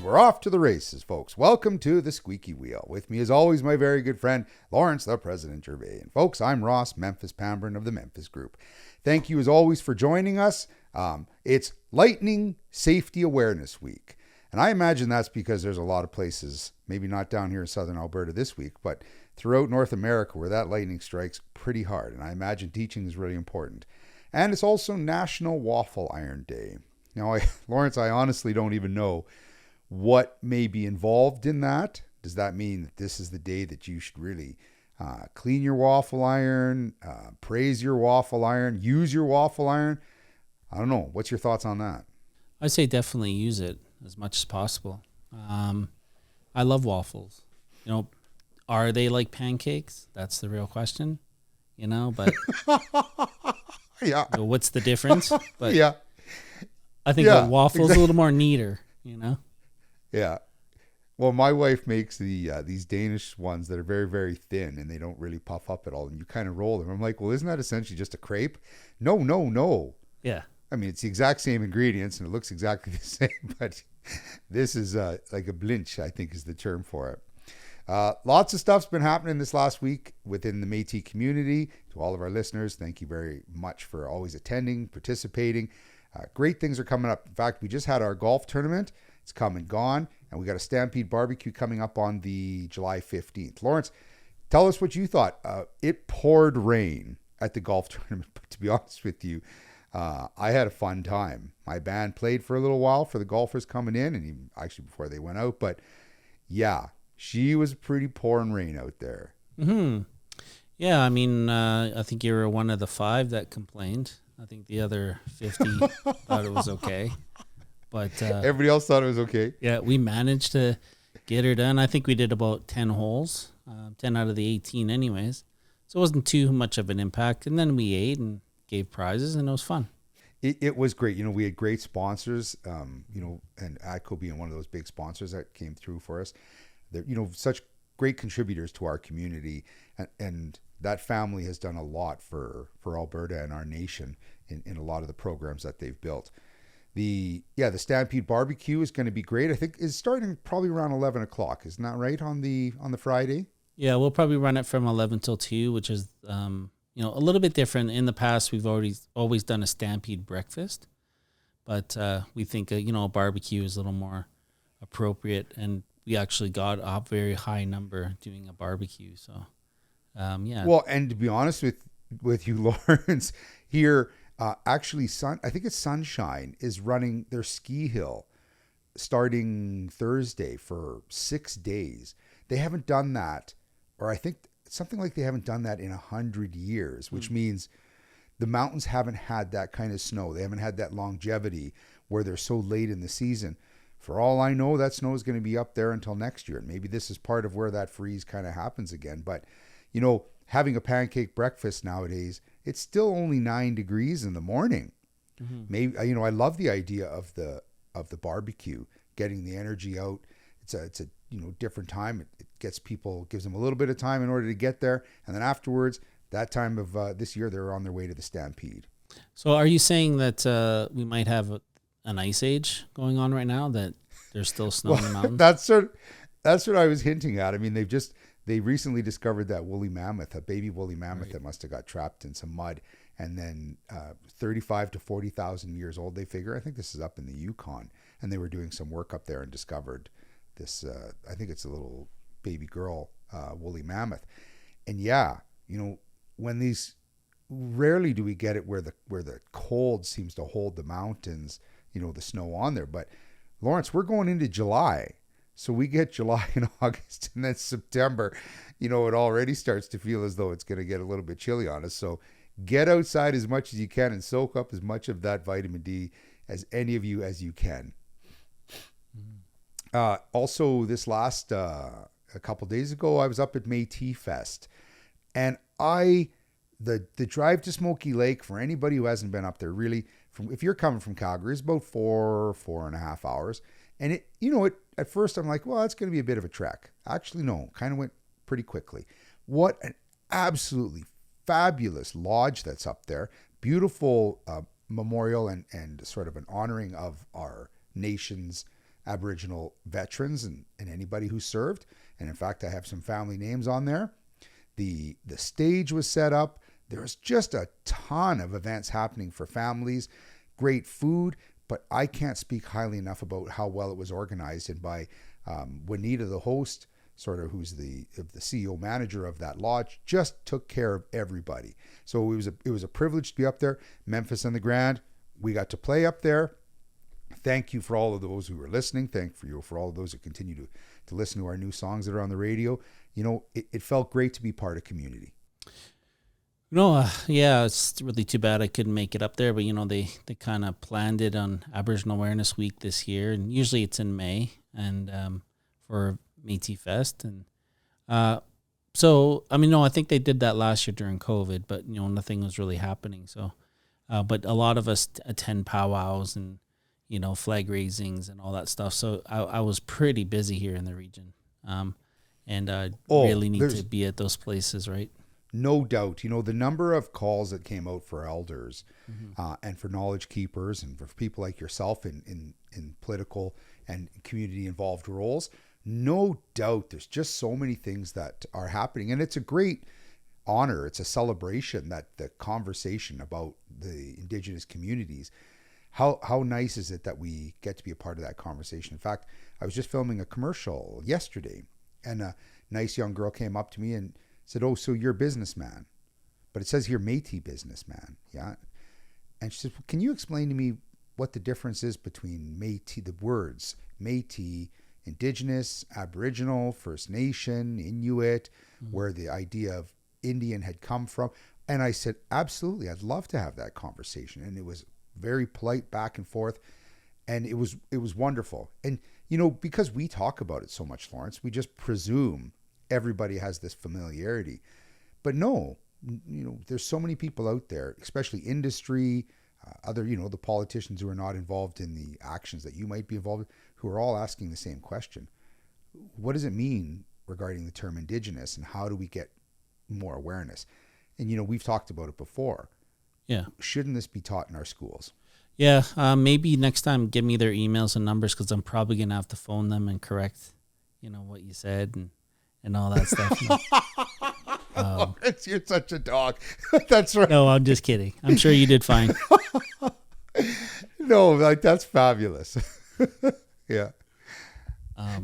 we're off to the races, folks. Welcome to the Squeaky Wheel. With me, as always, my very good friend, Lawrence, the President Gervais. And folks, I'm Ross, Memphis Pambrun of the Memphis Group. Thank you, as always, for joining us. It's Lightning Safety Awareness Week. And I imagine that's because there's a lot of places, maybe not down here in southern Alberta this week, but throughout North America where that lightning strikes pretty hard. And I imagine teaching is really important. And it's also National Waffle Iron Day. Now, Lawrence, I honestly don't even know what may be involved in that. Does that mean that this is the day that you should really clean your waffle iron, praise your waffle iron, use your waffle iron? I don't know. What's your thoughts on that? I say definitely use it as much as possible. I love waffles. You know, are they like pancakes? That's the real question. You know, but yeah. You know, what's the difference? But yeah. I think a waffle's a little more neater, you know? Yeah. Well, my wife makes these Danish ones that are very, very thin and they don't really puff up at all. And you kind of roll them. I'm like, well, isn't that essentially just a crepe? No. Yeah. I mean, it's the exact same ingredients and it looks exactly the same, but this is like a blinch, I think is the term for it. Lots of stuff's been happening this last week within the Métis community. To all of our listeners, thank you very much for always attending, participating. Great things are coming up. In fact, we just had our golf tournament. It's come and gone. And we got a Stampede barbecue coming up on the July 15th. Lawrence, tell us what you thought. It poured rain at the golf tournament, but to be honest with you, I had a fun time. My band played for a little while for the golfers coming in, and even actually before they went out. But yeah, she was pretty pouring rain out there. Mm-hmm. Yeah, I mean, I think you were one of the 5 that complained. I think the other 50 thought it was okay. But everybody else thought it was okay. Yeah, we managed to get her done. I think we did about 10 holes, 10 out of the 18 anyways. So it wasn't too much of an impact. And then we ate and gave prizes, and it was fun. It was great. You know, we had great sponsors, you know, and ATCO being one of those big sponsors that came through for us. They're, you know, such great contributors to our community. And that family has done a lot for Alberta and our nation in a lot of the programs that they've built. The Stampede barbecue is going to be great. I think it's starting probably around 11 o'clock. Isn't that right on the Friday? Yeah, we'll probably run it from 11 till 2, which is, you know, a little bit different. In the past, we've always done a Stampede breakfast, but we think, you know, a barbecue is a little more appropriate, and we actually got a very high number doing a barbecue. So, yeah. Well, and to be honest with you, Lawrence, here, actually, I think it's Sunshine is running their ski hill starting Thursday for 6 days. They haven't done that, or I think something like they haven't done that in 100 years, which means the mountains haven't had that kind of snow. They haven't had that longevity where they're so late in the season. For all I know, that snow is going to be up there until next year. And maybe this is part of where that freeze kind of happens again. But, you know, having a pancake breakfast nowadays, it's still only 9 degrees in the morning. Mm-hmm. Maybe, you know, I love the idea of the barbecue, getting the energy out. It's a you know, different time. It gives them a little bit of time in order to get there. And then afterwards, that time of this year, they're on their way to the Stampede. So are you saying that we might have an ice age going on right now, that there's still snow in the mountains? That's what I was hinting at. I mean, they recently discovered that woolly mammoth, a baby woolly mammoth, right, that must have got trapped in some mud, and then 35 to 40,000 years old, they figure. I think this is up in the Yukon, and they were doing some work up there and discovered this, I think it's a little baby girl woolly mammoth. And yeah, you know, when these, rarely do we get it where the cold seems to hold the mountains, you know, the snow on there. But Lawrence, we're going into July. So we get July and August, and then September, you know, it already starts to feel as though it's going to get a little bit chilly on us. So get outside as much as you can and soak up as much of that vitamin D as any of you as you can. Also, this last a couple days ago, I was up at Metisfest, and the drive to Smoky Lake, for anybody who hasn't been up there, really, if you're coming from Calgary, it's about 4.5 hours. And at first I'm like, well, that's going to be a bit of a trek. Actually, no, kind of went pretty quickly. What an absolutely fabulous lodge that's up there. Beautiful memorial and sort of an honoring of our nation's Aboriginal veterans and anybody who served. And in fact, I have some family names on there. The stage was set up. There was just a ton of events happening for families, great food, but I can't speak highly enough about how well it was organized. And by Juanita, the host, sort of who's the CEO manager of that lodge, just took care of everybody. So it was a privilege to be up there. Memphis and the Grande, we got to play up there. Thank you for all of those who are listening. Thank you for all of those who continue to listen to our new songs that are on the radio. You know, it felt great to be part of community. No, yeah, it's really too bad I couldn't make it up there, but they kind of planned it on Aboriginal Awareness Week this year, and usually it's in May, and for Metisfest, and so I think they did that last year during COVID, but nothing was really happening. So, but a lot of us attend powwows and flag raisings and all that stuff. So I was pretty busy here in the region, and I really need to be at those places, right? No doubt. The number of calls that came out for elders and for knowledge keepers and for people like yourself in political and community involved roles, no doubt there's just so many things that are happening. And it's a great honor. It's a celebration that the conversation about the Indigenous communities, how nice is it that we get to be a part of that conversation? In fact, I was just filming a commercial yesterday, and a nice young girl came up to me and said, "Oh, so you're a businessman?" But it says here, Métis businessman. Yeah. And she said, well, "Can you explain to me what the difference is between Métis, the words Métis, Indigenous, Aboriginal, First Nation, Inuit, where the idea of Indian had come from?" And I said, absolutely, I'd love to have that conversation. And it was very polite back and forth. And it was wonderful. And, because we talk about it so much, Lawrence, we just presume everybody has this familiarity. But no, there's so many people out there, especially industry, other, the politicians who are not involved in the actions that you might be involved in, who are all asking the same question. What does it mean regarding the term Indigenous, and how do we get more awareness? And, we've talked about it before. Yeah. Shouldn't this be taught in our schools? Yeah. Maybe next time give me their emails and numbers, because I'm probably going to have to phone them and correct, what you said and all that stuff. You're such a dog. That's right. No, I'm just kidding. I'm sure you did fine. No, that's fabulous. Yeah.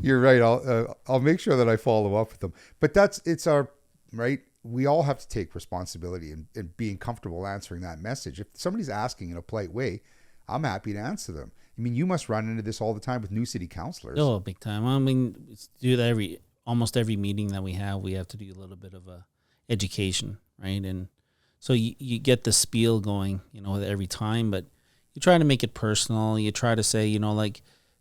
You're right. I'll make sure that I follow up with them. But it's our right. We all have to take responsibility and being comfortable answering that message. If somebody's asking in a polite way, I'm happy to answer them. I mean, you must run into this all the time with new city councilors. Oh, big time. I mean, do that almost every meeting that we have to do a little bit of a education, right? And so you get the spiel going, every time, but you try to make it personal. You try to say,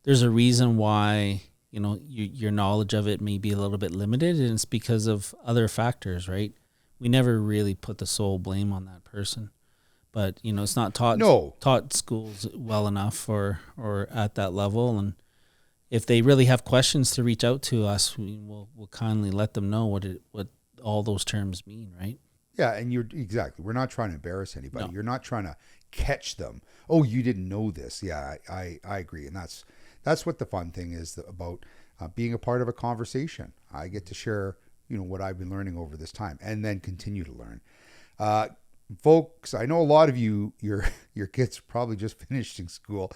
there's a reason why, your knowledge of it may be a little bit limited, and it's because of other factors, right? We never really put the sole blame on that person, but it's not taught schools well enough or at that level. And if they really have questions to reach out to us, we'll kindly let them know what all those terms mean, right? Yeah, and we're not trying to embarrass anybody. No. You're not trying to catch them. Oh, you didn't know this. Yeah, I agree. And that's what the fun thing is about being a part of a conversation. I get to share, what I've been learning over this time, and then continue to learn. Folks, I know a lot of your kids probably just finished in school,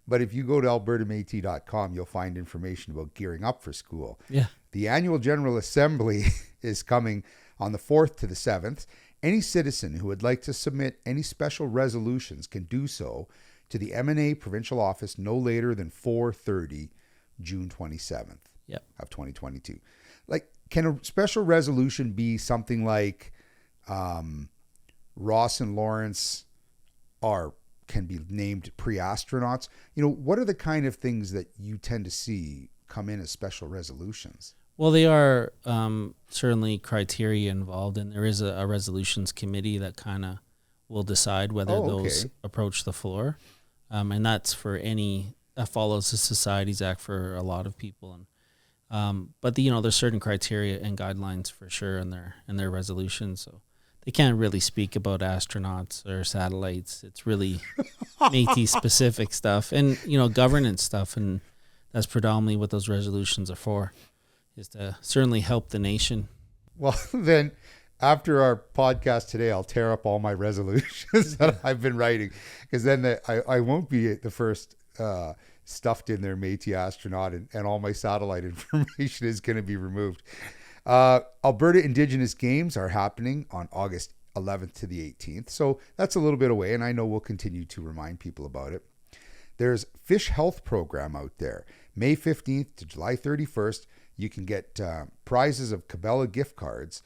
but if you go to albertametis.com, you'll find information about gearing up for school. Yeah. The annual General Assembly is coming on the 4th to the 7th. Any citizen who would like to submit any special resolutions can do so to the M&A provincial office no later than 4:30 June 27th of 2022. Like, can a special resolution be something like Ross and Lawrence can be named pre-astronauts? What are the kind of things that you tend to see come in as special resolutions? Well, they are certainly criteria involved, and there is a resolutions committee that kind of will decide whether those approach the floor. And that's for that follows the Societies Act for a lot of people. And but there's certain criteria and guidelines for sure in their resolutions. So they can't really speak about astronauts or satellites. It's really Métis specific stuff and governance stuff, and that's predominantly what those resolutions are for, is to certainly help the nation. Well, then after our podcast today, I'll tear up all my resolutions that I've been writing, because then I won't be the first stuffed in there Métis astronaut, and all my satellite information is going to be removed. Alberta Indigenous Games are happening on August 11th to the 18th. So that's a little bit away, and I know we'll continue to remind people about it. There's Fish Health Program out there. May 15th to July 31st, you can get prizes of Cabela gift cards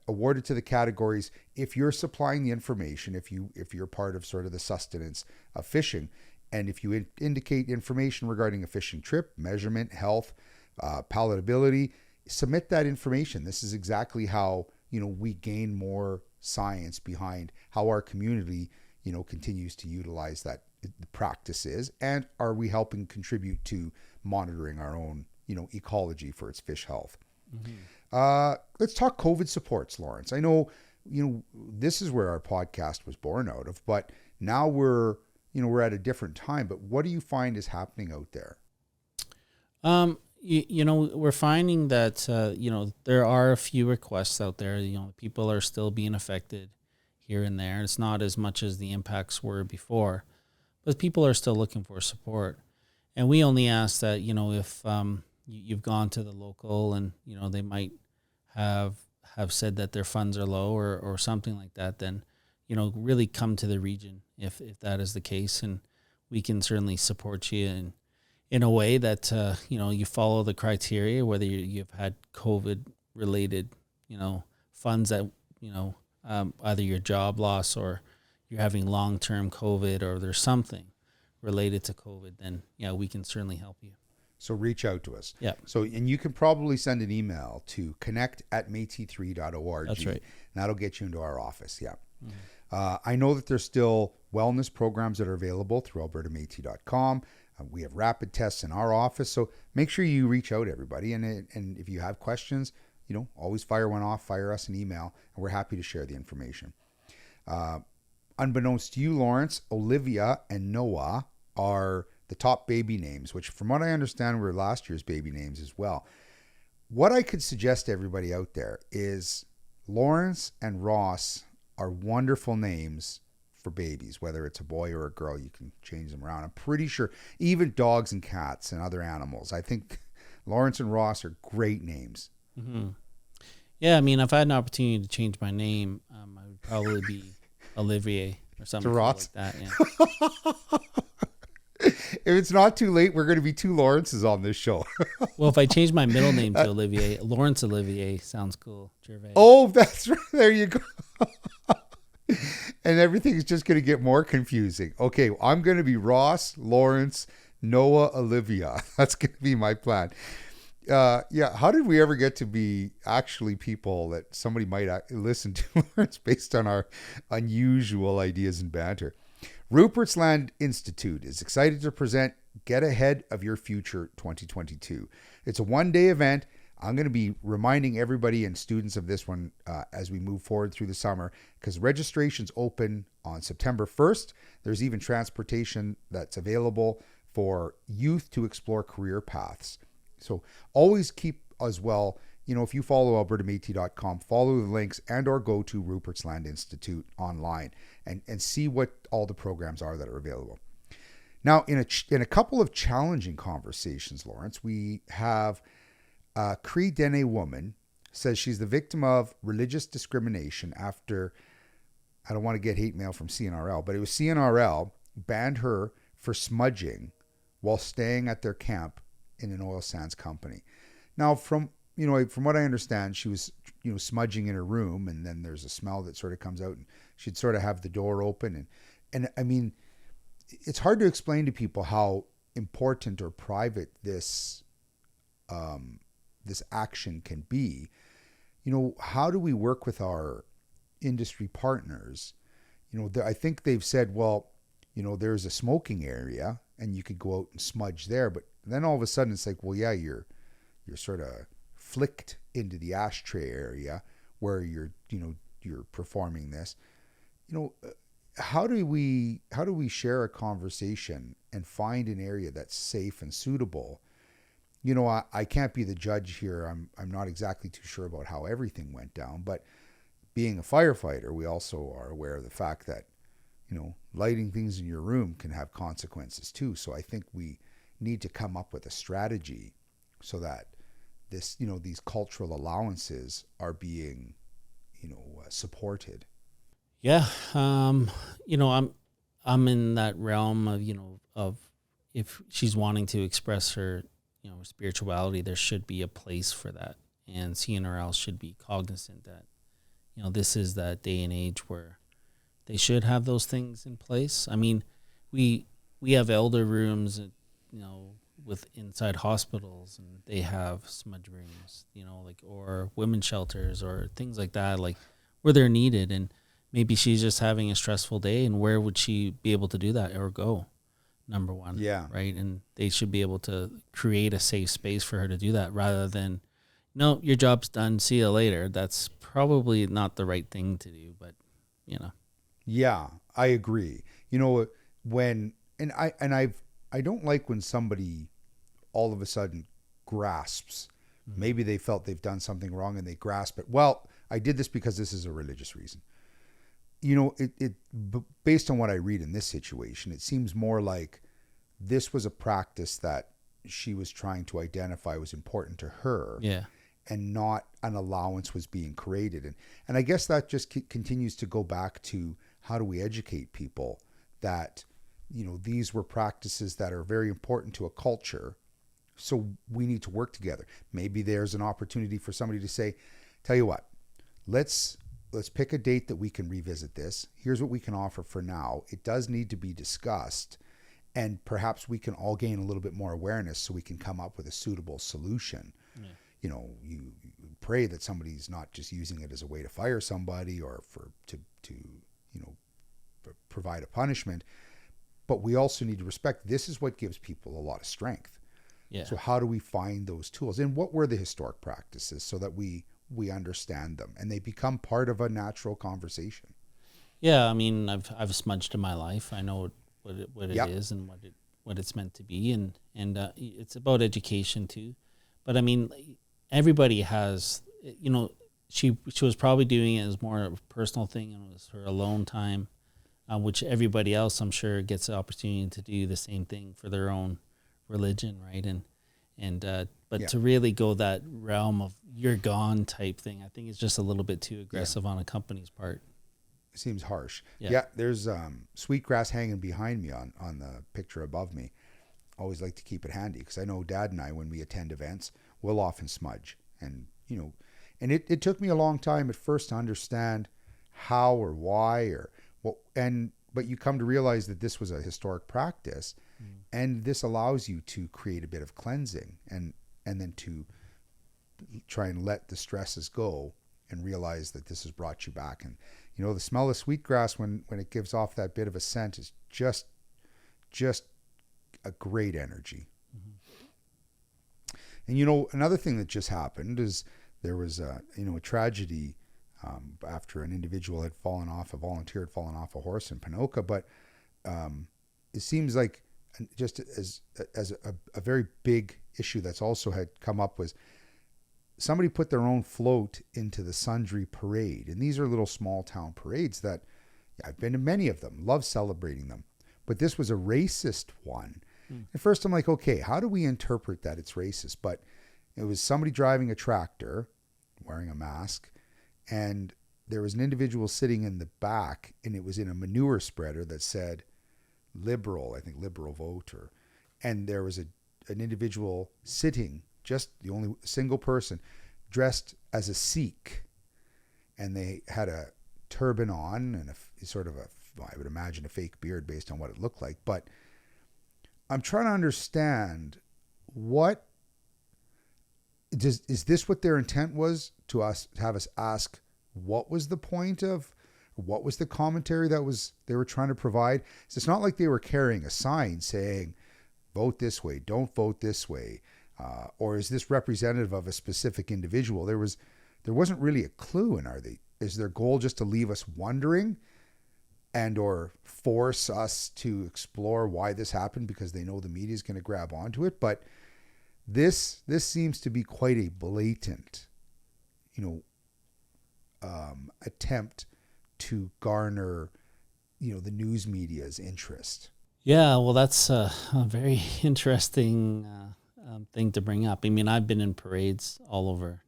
awarded to the categories if you're supplying the information, if you're part of sort of the sustenance of fishing, and if you indicate information regarding a fishing trip, measurement, health, palatability, submit that information. This is exactly how, we gain more science behind how our community, continues to utilize that practices, and are we helping contribute to monitoring our own, ecology for its fish health. Mm-hmm. Let's talk COVID supports, Lawrence. I know, this is where our podcast was born out of, but now we're at a different time. But what do you find is happening out there? We're finding that, there are a few requests out there. People are still being affected here and there. It's not as much as the impacts were before, but people are still looking for support. And we only ask that, if you've gone to the local and, they might have said that their funds are low or something like that, then, really come to the region if that is the case. And we can certainly support you in a way that, you follow the criteria, whether you've had COVID related, funds that, either your job loss or you're having long-term COVID or there's something related to COVID, then, we can certainly help you. So reach out to us. Yeah. So, and you can probably send an email to connect@metis3.org. That's right. And that'll get you into our office. Yeah. Mm-hmm. I know that there's still wellness programs that are available through albertametis.com. We have rapid tests in our office. So make sure you reach out, everybody. And if you have questions, always fire us an email, and we're happy to share the information. Unbeknownst to you, Lawrence, Olivia and Noah are the top baby names, which from what I understand were last year's baby names as well. What I could suggest to everybody out there is Lawrence and Ross are wonderful names for babies, whether it's a boy or a girl. You can change them around. I'm pretty sure even dogs and cats and other animals. I think Lawrence and Ross are great names. Mm-hmm. Yeah, I mean, if I had an opportunity to change my name, I would probably be Olivier or something like that. Yeah. If it's not too late, we're going to be two Lawrences on this show. Well, if I change my middle name to Olivier, Lawrence Olivier sounds cool. Gervais. Oh, that's right. There you go. And everything's just going to get more confusing. Okay, I'm going to be Ross, Lawrence, Noah, Olivia. That's going to be my plan. How did we ever get to be actually people that somebody might listen to, Lawrence, based on our unusual ideas and banter? Rupertsland Institute is excited to present Get Ahead of Your Future 2022. It's a one-day event. I'm going to be reminding everybody and students of this one as we move forward through the summer, because registration's open on September 1st. There's even transportation that's available for youth to explore career paths. So always keep as well, if you follow albertametis.com, follow the links and or go to Rupertsland Institute online and see what all the programs are that are available. Now, in a couple of challenging conversations, Lawrence, we have a Cree Dene woman says she's the victim of religious discrimination after, I don't want to get hate mail from CNRL, but it was CNRL banned her for smudging while staying at their camp in an oil sands company. Now, from what I understand, she was, smudging in her room, and then there's a smell that sort of comes out, and she'd sort of have the door open. And I mean, it's hard to explain to people how important or private this action can be. How do we work with our industry partners? I think they've said, well, there's a smoking area and you could go out and smudge there. But then all of a sudden it's like, well, yeah, you're sort of flicked into the ashtray area where you're performing this. How do we share a conversation and find an area that's safe and suitable I can't be the judge here. I'm not exactly too sure about how everything went down, but being a firefighter, we also are aware of the fact that, lighting things in your room can have consequences too. So I think we need to come up with a strategy so that these cultural allowances are being, supported. Yeah. I'm in that realm of if she's wanting to express her, spirituality, there should be a place for that. And CNRL should be cognizant that, this is that day and age where they should have those things in place. I mean, we have elder rooms, with inside hospitals, and they have smudge rooms, or women's shelters or things like that, like where they're needed. And maybe she's just having a stressful day, and where would she be able to do that or go? Number one. Yeah. Right. And they should be able to create a safe space for her to do that rather than, no, your job's done, see you later. That's probably not the right thing to do, but Yeah, I agree. I don't like when somebody all of a sudden grasps. Mm-hmm. Maybe they felt they've done something wrong and they grasp it. Well, I did this because this is a religious reason. Based on what I read in this situation, it seems more like this was a practice that she was trying to identify was important to her. Yeah. And not an allowance was being created. And I guess that just continues to go back to how do we educate people that, these were practices that are very important to a culture. So we need to work together. Maybe there's an opportunity for somebody to say, tell you what, let's pick a date that we can revisit this. Here's what we can offer for now. It does need to be discussed, and perhaps we can all gain a little bit more awareness so we can come up with a suitable solution. Yeah. You pray that somebody's not just using it as a way to fire somebody or to provide a punishment, but we also need to respect this is what gives people a lot of strength. Yeah. So how do we find those tools, and what were the historic practices so that we understand them and they become part of a natural conversation? Yeah, I mean, I've smudged in my life. I know what it is and what it's meant to be, and it's about education too. But I mean, everybody has, she was probably doing it as more of a personal thing, and it was her alone time, which everybody else, I'm sure, gets the opportunity to do the same thing for their own religion, right? But to really go that realm of you're gone type thing, I think it's just a little bit too aggressive on a company's part. It seems harsh. Yeah, there's sweetgrass hanging behind me on the picture above me. Always like to keep it handy because I know Dad and I, when we attend events, we'll often smudge. And, and it took me a long time at first to understand how or why or what, but you come to realize that this was a historic practice, and this allows you to create a bit of cleansing and then to try and let the stresses go and realize that this has brought you back. And, the smell of sweetgrass when it gives off that bit of a scent is just a great energy. Mm-hmm. And, another thing that just happened is there was a tragedy after an individual a volunteer had fallen off a horse in Ponoka. But it seems like just as a very big issue that's also had come up was somebody put their own float into the Sundre Parade. And these are little small town parades that I've been to many of them, love celebrating them. But this was a racist one. At first I'm like, okay, how do we interpret that it's racist? But it was somebody driving a tractor wearing a mask, and there was an individual sitting in the back, and it was in a manure spreader that said liberal vote, and there was an individual sitting, just the only single person, dressed as a Sikh, and they had a turban on and I would imagine a fake beard based on what it looked like. But I'm trying to understand is this what their intent was, to have us ask what was the point of, what was the commentary they were trying to provide? So it's not like they were carrying a sign saying vote this way, don't vote this way, or is this representative of a specific individual? There wasn't really a clue. And is their goal just to leave us wondering and or force us to explore why this happened because they know the media is going to grab onto it? But This seems to be quite a blatant, attempt to garner, the news media's interest. Yeah, well, that's a very interesting thing to bring up. I mean, I've been in parades all over,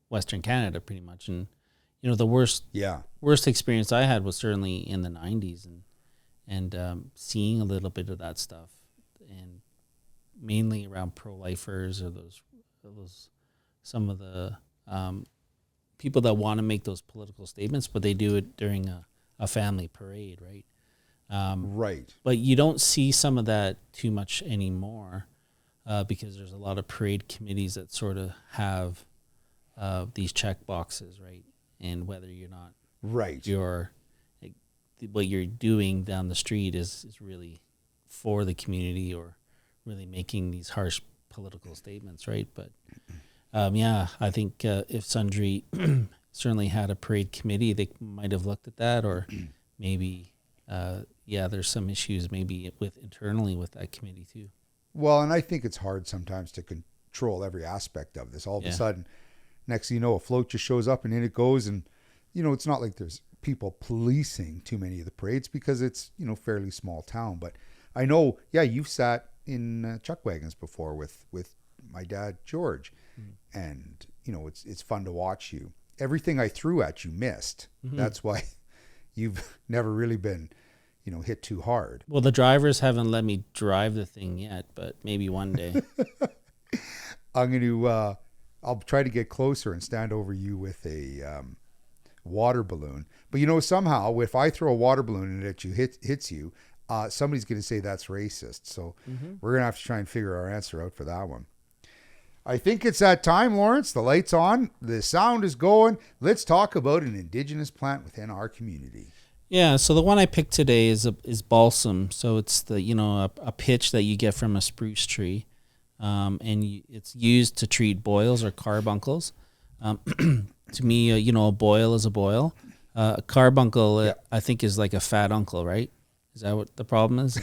Western Canada pretty much. And, the worst experience I had was certainly in the 90s and seeing a little bit of that stuff, and mainly around pro-lifers or those some of the people that want to make those political statements, but they do it during a family parade, right? Right. But you don't see some of that too much anymore because there's a lot of parade committees that sort of have these check boxes, right? And whether you're not right, what you're doing down the street is really for the community or really making these harsh political statements, right? But I think if Sundre certainly had a parade committee, they might have looked at that, or maybe there's some issues maybe internally with that committee too. Well, and I think it's hard sometimes to control every aspect of this. All of a sudden, next thing you know, a float just shows up and in it goes, and it's not like there's people policing too many of the parades because it's fairly small town. But I know, you've sat in chuck wagons before with my dad George, and it's fun to watch you. Everything I threw at you missed. Mm-hmm. That's why you've never really been hit too hard. Well, the drivers haven't let me drive the thing yet, but maybe one day. I'm going to I'll try to get closer and stand over you with a water balloon. But somehow if I throw a water balloon and it hits you, somebody's going to say that's racist. So we're going to have to try and figure our answer out for that one. I think it's that time, Lawrence. The light's on. The sound is going. Let's talk about an indigenous plant within our community. Yeah, so the one I picked today is balsam. So it's the a pitch that you get from a spruce tree, and it's used to treat boils or carbuncles. To me, a boil is a boil. A carbuncle, I think, is like a fat uncle, right? Is that what the problem is?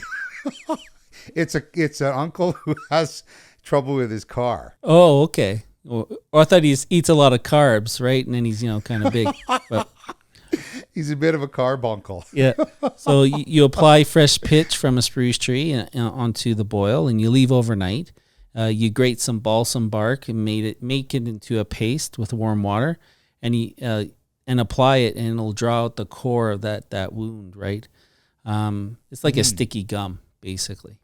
It's an uncle who has trouble with his car. Oh, okay. Or I thought he eats a lot of carbs, right? And then he's kind of big. But he's a bit of a carbuncle. Yeah. So you apply fresh pitch from a spruce tree onto the boil, and you leave overnight. You grate some balsam bark and make it into a paste with warm water, and apply it, and it'll draw out the core of that wound, right? It's like a sticky gum, basically.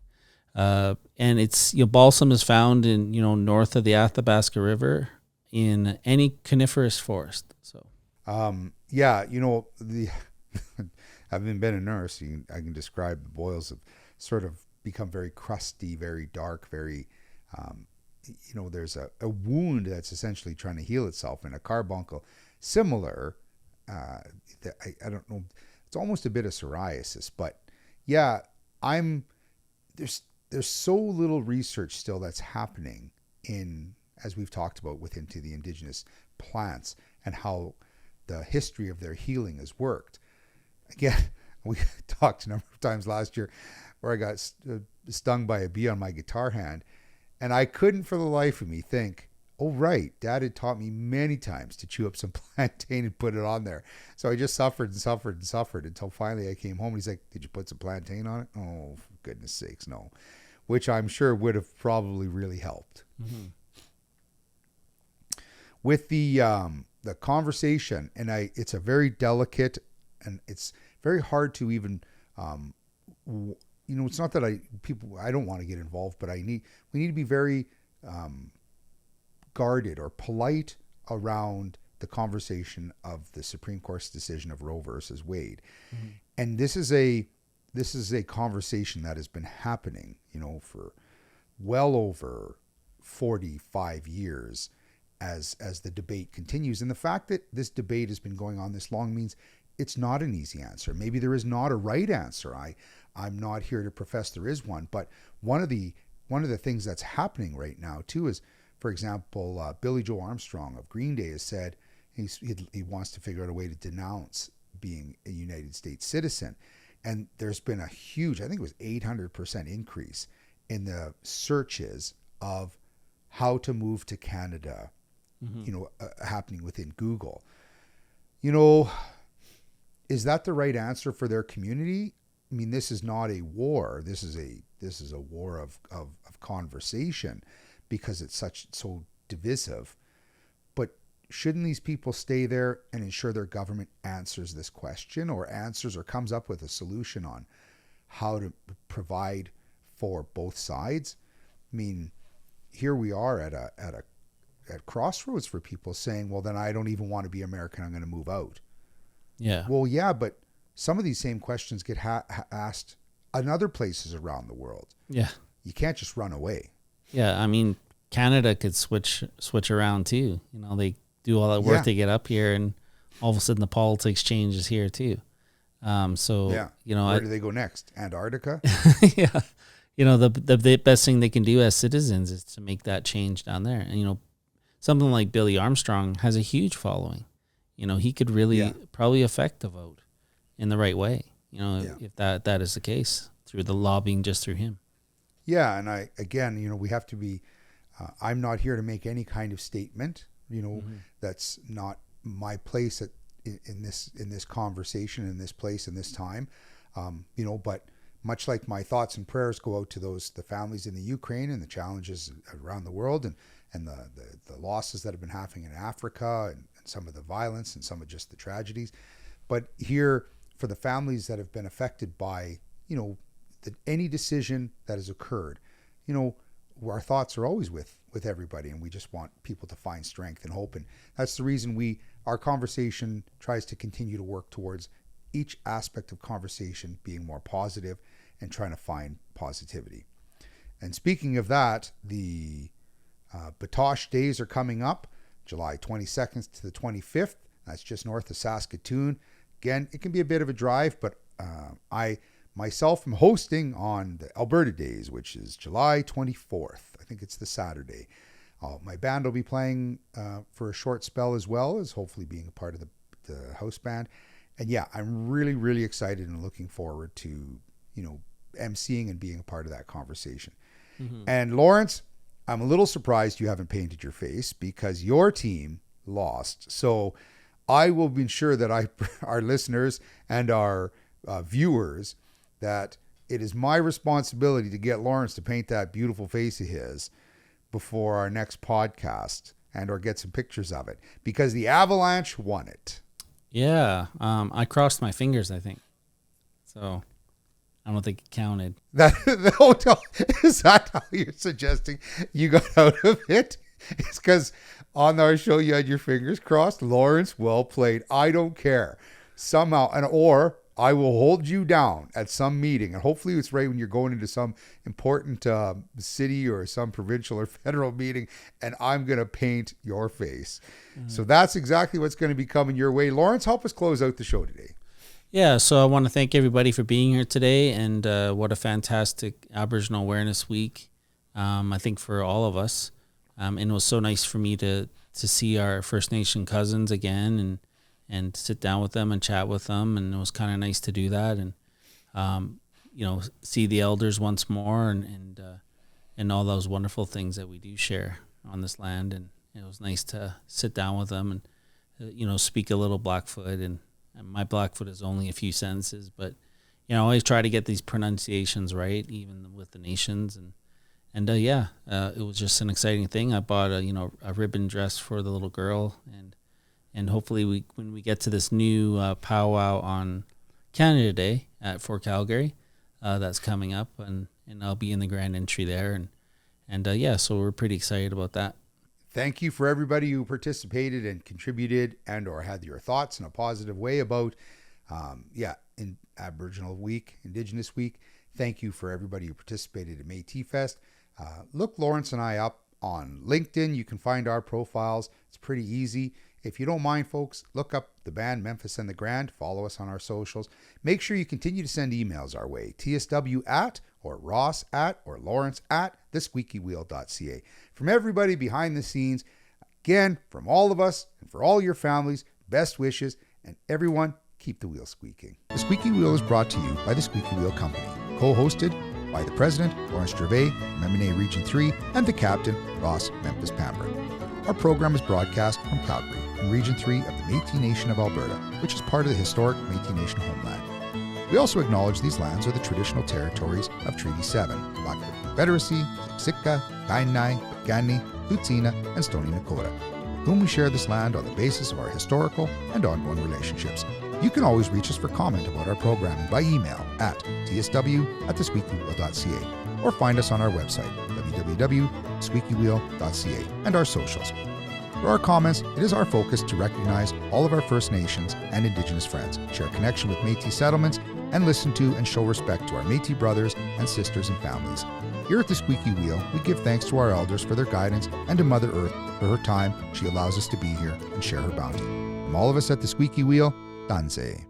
And it's balsam is found in north of the Athabasca River in any coniferous forest. So having been a nurse, I can describe the boils have sort of become very crusty, very dark, very there's a wound that's essentially trying to heal itself. In a carbuncle, similar, I don't know, it's almost a bit of psoriasis, but there's so little research still that's happening as we've talked about, into the indigenous plants and how the history of their healing has worked. Again, we talked a number of times last year where I got stung by a bee on my guitar hand, and I couldn't for the life of me think, oh, right, Dad had taught me many times to chew up some plantain and put it on there. So I just suffered and suffered and suffered until finally I came home and he's like, did you put some plantain on it? Oh, for goodness sakes, no. Which I'm sure would have probably really helped. Mm-hmm. With the conversation, and it's a very delicate, and it's very hard to even, it's not that I don't want to get involved, but we need to be very guarded or polite around the conversation of the Supreme Court's decision of Roe versus Wade. Mm-hmm. And this is a conversation that has been happening, for well over 45 years as the debate continues. And the fact that this debate has been going on this long means it's not an easy answer. Maybe there is not a right answer. I'm not here to profess there is one, but one of the things that's happening right now too is, for example, Billy Joe Armstrong of Grande has said he wants to figure out a way to denounce being a United States citizen. And there's been a huge, I think it was 800% increase in the searches of how to move to Canada, happening within Google. Is that the right answer for their community? I mean, this is not a war. This is a war of conversation, because it's so divisive. But shouldn't these people stay there and ensure their government answers this question, or comes up with a solution on how to provide for both sides? I mean, here we are at crossroads for people saying, well, then I don't even want to be American. I'm going to move out. Yeah. Well, yeah, but some of these same questions get asked in other places around the world. Yeah. You can't just run away. Yeah. I mean, Canada could switch around too. They do all that work to get up here, and all of a sudden the politics changes here too. Where do they go next? Antarctica? Yeah. The best thing they can do as citizens is to make that change down there. And, something like Billy Armstrong has a huge following. He could really probably affect the vote in the right way, if that is the case, through the lobbying just through him. Yeah. And we have to be, I'm not here to make any kind of statement, that's not my place in this conversation, in this place, in this time, but much like my thoughts and prayers go out to the families in the Ukraine and the challenges around the world, and the losses that have been happening in Africa, and some of the violence and some of just the tragedies. But here, for the families that have been affected by, any decision that has occurred, our thoughts are always with everybody, and we just want people to find strength and hope. And that's the reason our conversation tries to continue to work towards each aspect of conversation being more positive and trying to find positivity. And speaking of that, the Batoche Days are coming up, July 22nd to the 25th. That's just north of Saskatoon. Again, it can be a bit of a drive, but I myself am hosting on the Alberta Days, which is July 24th. I think it's the Saturday. My band will be playing for a short spell, as well as hopefully being a part of the house band. And yeah, I'm really, really excited and looking forward to, emceeing and being a part of that conversation. Mm-hmm. And Lawrence, I'm a little surprised you haven't painted your face, because your team lost. So I will ensure that our listeners and our viewers, that it is my responsibility to get Lawrence to paint that beautiful face of his before our next podcast, or get some pictures of it, because the Avalanche won it. Yeah. I crossed my fingers, I think. So I don't think it counted. Is that how you're suggesting you got out of it? It's because on our show you had your fingers crossed. Lawrence, well played. I don't care. Somehow, or I will hold you down at some meeting, and hopefully it's right when you're going into some important city or some provincial or federal meeting, and I'm going to paint your face. Mm-hmm. So that's exactly what's going to be coming your way. Lawrence, help us close out the show today. Yeah, so I want to thank everybody for being here today, and what a fantastic Aboriginal Awareness Week, I think, for all of us. And it was so nice for me to see our First Nation cousins again, and sit down with them and chat with them, and it was kind of nice to do that, and see the elders once more, and all those wonderful things that we do share on this land. And it was nice to sit down with them and speak a little Blackfoot, and my Blackfoot is only a few sentences, but I always try to get these pronunciations right, even with the nations, and it was just an exciting thing. I bought a ribbon dress for the little girl, and hopefully when we get to this new powwow on Canada Day for Calgary, that's coming up, and I'll be in the grand entry there, and so we're pretty excited about that. Thank you for everybody who participated and contributed and or had your thoughts in a positive way about in Aboriginal Week, Indigenous Week. Thank you for everybody who participated at Metisfest. Look Lawrence and I up on LinkedIn. You can find our profiles. It's pretty easy. If you don't mind, folks, look up the band Memphis and the Grande. Follow us on our socials. Make sure you continue to send emails our way. tsw@ or ross@ or lawrence@ thesqueakywheel.ca. From everybody behind the scenes, again, from all of us and for all your families, best wishes, and everyone, keep the wheel squeaking. The Squeaky Wheel is brought to you by the Squeaky Wheel Company. Co-hosted by the President, Lawrence Gervais, from M&A Region 3, and the Captain, Ross, Memphis, Pambrun. Our program is broadcast from Calgary, in Region 3 of the Métis Nation of Alberta, which is part of the historic Métis Nation homeland. We also acknowledge these lands are the traditional territories of Treaty 7, Blackfoot Confederacy, Siksika, Kainai, Piikani, Tsuut'ina, and Stoney Nakoda, with whom we share this land on the basis of our historical and ongoing relationships. You can always reach us for comment about our programming by email at tsw@thesqueakywheel.ca or find us on our website, www.squeakywheel.ca, and our socials. For our comments, it is our focus to recognize all of our First Nations and Indigenous friends, share connection with Métis settlements, and listen to and show respect to our Métis brothers and sisters and families. Here at the Squeaky Wheel, we give thanks to our elders for their guidance and to Mother Earth for her time she allows us to be here and share her bounty. From all of us at the Squeaky Wheel, Tansi.